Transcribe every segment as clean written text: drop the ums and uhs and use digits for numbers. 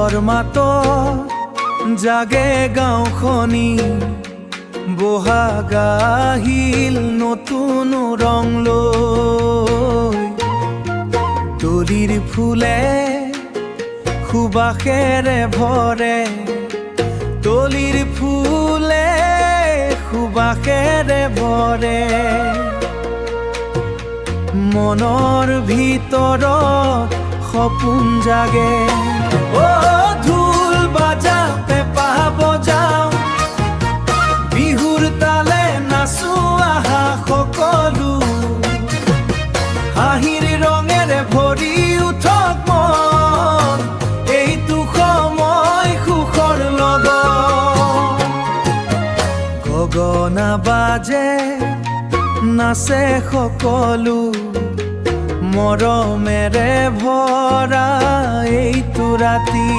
ঢোলৰ মাতত জাগে গাঁওখনি বহাগ আহিল নতুন ৰং লৈ তলিৰ ফুলে সুবাসেৰে ভৰে তলিৰ ফুলে সুবাসেৰে ভৰে মনৰ ভিতৰত সপোন জাগে অ ঢোল বাজা পেঁপা বজাও বিহুৰ তালে নাচো আহা সকলো হাঁহিৰ ৰঙেৰে ভৰি উঠক মন এইটো সময় সুখৰ লগত গগনা বাজে নাচে সকলো মৰমেৰে ভৰা এইটো ৰাতি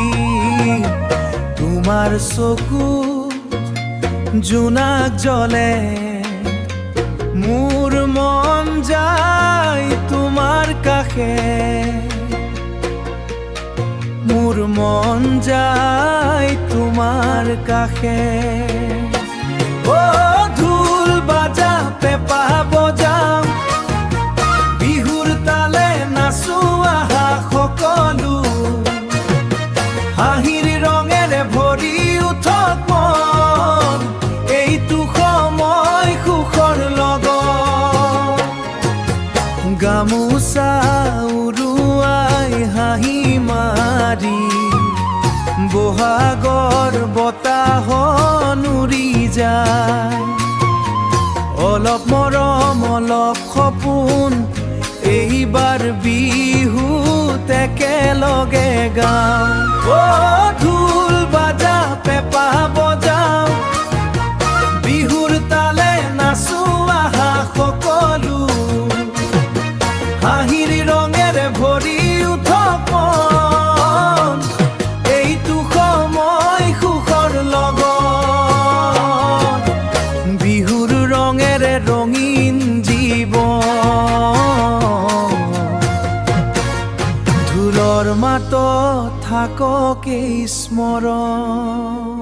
তোমাৰ চকুত জোনাক জ্বলে মোৰ মন যায় তোমাৰ কাষে মোৰ মন যায় তোমাৰ কাষে অ ঢোল বাজা পেঁপা বজাও বিহুৰ তালে নাচো আহা সকলো হাঁহিৰ ৰঙেৰে ভৰি উঠক মন এইটো সময় সুখৰ লগত গামোচা উৰুৱাই হাঁহি মাৰি বহাগৰ বতাহ উৰি যায় অলপ মৰম অলপ সপোন এইবাৰ বিহুত একেলগে গাওঁ অ ঢোল বাজা পেঁপা বজাও বিহুৰ তালে নাচো আহা সকলো হাঁহিৰ ৰঙেৰে ভৰি উঠক মন এইটো সময় সুখৰ লগত বিহুৰ ৰঙেৰে ৰঙীন জীৱন ঢোলৰ মাতত থাকক এই স্মৰণ।